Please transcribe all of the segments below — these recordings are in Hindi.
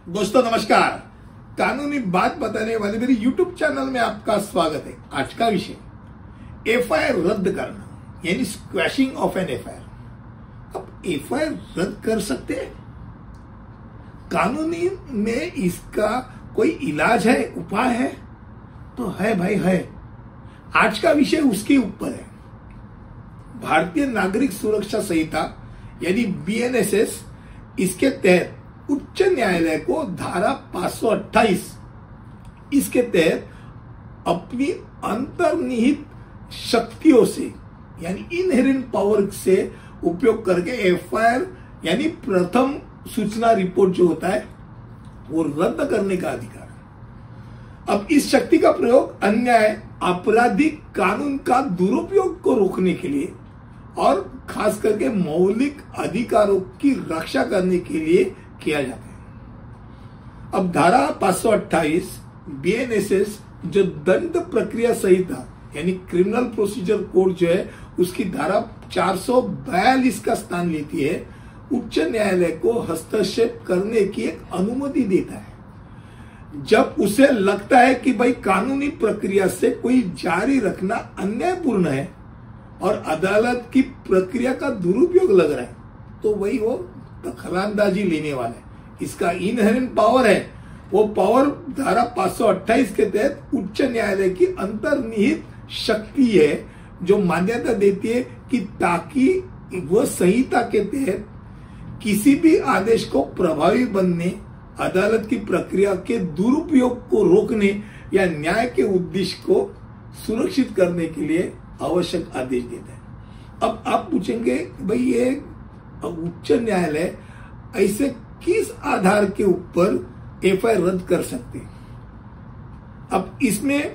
दोस्तों नमस्कार। कानूनी बात बताने वाले मेरे YouTube चैनल में आपका स्वागत है। आज का विषय एफआईआर रद्द करना यानी स्क्वैशिंग ऑफ एन एफआईआर। अब एफआईआर रद्द कर सकते हैं? कानूनी में इसका कोई इलाज है, उपाय है? तो है भाई, है। आज का विषय उसके ऊपर है। भारतीय नागरिक सुरक्षा संहिता यानी बीएनएसएस, इसके तहत उच्च न्यायालय को धारा 528 इसके तहत अपनी अंतर्निहित शक्तियों से यानी इनहेरेंट पावर से उपयोग करके एफआईआर यानी प्रथम सूचना रिपोर्ट जो होता है वो रद्द करने का अधिकार है। अब इस शक्ति का प्रयोग अन्याय, आपराधिक कानून का दुरुपयोग को रोकने के लिए और खास करके मौलिक अधिकारों की रक्षा करने के लिए किया जाता है। अब धारा 528 बीएनएसएस जो दंड प्रक्रिया संहिता यानी क्रिमिनल प्रोसीजर कोड जो है उसकी धारा 442 का स्थान लेती है। उच्च न्यायालय को हस्तक्षेप करने की एक अनुमति देता है जब उसे लगता है कि भाई कानूनी प्रक्रिया से कोई जारी रखना अन्यायपूर्ण है और अदालत की प्रक्रिया का दुरुपयोग लग रहा है, तो वही वो दखलंदाजी लेने वाला है। इसका इनहेरेंट पावर है, वो पावर धारा 528 के तहत उच्च न्यायालय की अंतर्निहित शक्ति है जो मान्यता देती है कि ताकि वह संहिता के तहत किसी भी आदेश को प्रभावी बनने, अदालत की प्रक्रिया के दुरुपयोग को रोकने या न्याय के उद्देश्य को सुरक्षित करने के लिए आवश्यक आदेश देता है। अब आप पूछेंगे भाई ये उच्च न्यायालय ऐसे किस आधार के ऊपर एफआईआर रद्द कर सकते हैं? अब इसमें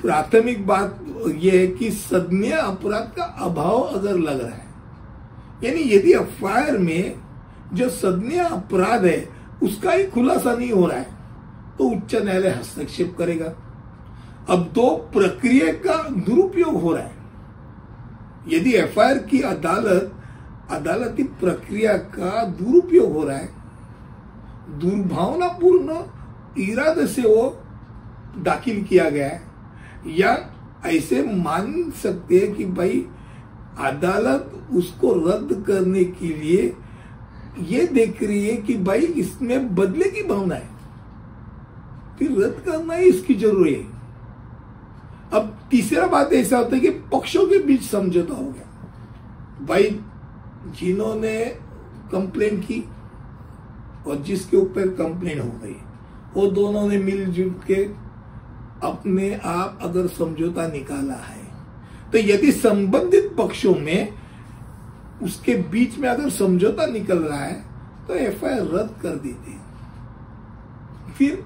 प्राथमिक बात यह है कि संज्ञेय अपराध का अभाव अगर लग रहा है, यानी यदि एफआईआर में जो संज्ञेय अपराध है उसका ही खुलासा नहीं हो रहा है तो उच्च न्यायालय हस्तक्षेप करेगा। अब दो प्रक्रिया का दुरुपयोग हो रहा है। यदि एफआईआर की अदालती प्रक्रिया का दुरुपयोग हो रहा है, दुर्भावनापूर्ण इरादे से वो दाखिल किया गया है, या ऐसे मान सकते हैं कि भाई अदालत उसको रद्द करने के लिए ये देख रही है कि भाई इसमें बदले की भावना है, फिर रद्द करना ही इसकी जरूरी है। अब तीसरा बात ऐसा होता है कि पक्षों के बीच समझौता हो गया। भाई जिन्होंने कंप्लेन की और जिसके ऊपर कंप्लेन हो गई वो दोनों ने मिलजुल के अपने आप अगर समझौता निकाला है, तो यदि संबंधित पक्षों में उसके बीच में अगर समझौता निकल रहा है तो एफआईआर रद्द कर देते हैं। फिर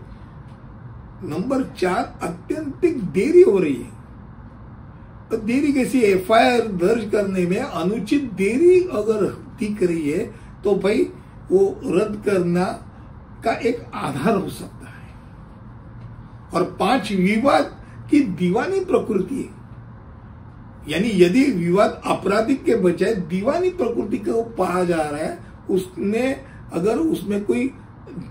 नंबर 4, अत्यंतिक देरी हो रही है। तो देरी कैसी? एफआईआर दर्ज करने में अनुचित देरी अगर दिख रही है तो भाई वो रद्द करना का एक आधार हो सकता है। और 5, विवाद की दीवानी प्रकृति है, यानी यदि विवाद आपराधिक के बजाय दीवानी प्रकृति को पाया जा रहा है, उसमें कोई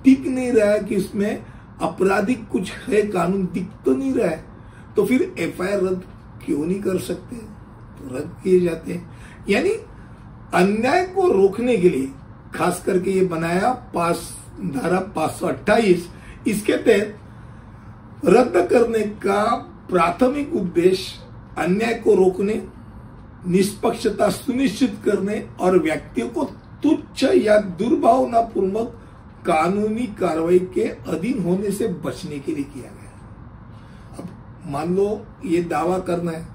दिख नहीं रहा है कि उसमें आपराधिक कुछ है, कानून दिख तो नहीं रहा है, तो फिर एफआईआर रद्द क्यों नहीं कर सकते? तो रद्द किए जाते हैं। यानी अन्याय को रोकने के लिए खास करके ये बनाया धारा 528, इसके तहत रद्द करने का प्राथमिक उद्देश्य अन्याय को रोकने, निष्पक्षता सुनिश्चित करने और व्यक्तियों को तुच्छ या दुर्भावनापूर्वक कानूनी कार्रवाई के अधीन होने से बचने के लिए किया गया। अब मान लो ये दावा करना है,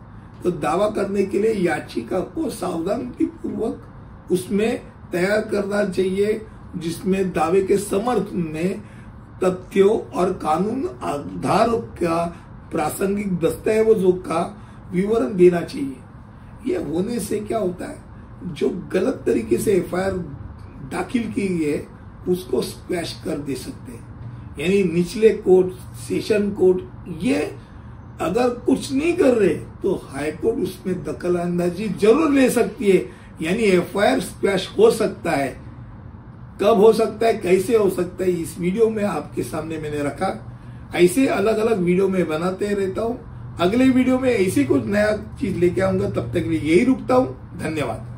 तो दावा करने के लिए याचिका को सावधानीपूर्वक उसमें तैयार करना चाहिए जिसमें दावे के समर्थन में तथ्यों और कानून आधारों का प्रासंगिक दस्तावेजों का विवरण देना चाहिए। यह होने से क्या होता है, जो गलत तरीके से एफआईआर दाखिल की गई है उसको स्क्वैश कर दे सकते हैं। यानी निचले कोर्ट, सेशन कोर्ट ये अगर कुछ नहीं कर रहे तो हाई कोर्ट उसमें दखल अंदाजी जरूर ले सकती है, यानी एफआईआर स्क्वैश हो सकता है। कब हो सकता है, कैसे हो सकता है, इस वीडियो में आपके सामने मैंने रखा। ऐसे अलग अलग वीडियो में बनाते रहता हूं। अगले वीडियो में ऐसी कुछ नया चीज लेके आऊंगा। तब तक के लिए यही रुकता हूं। धन्यवाद।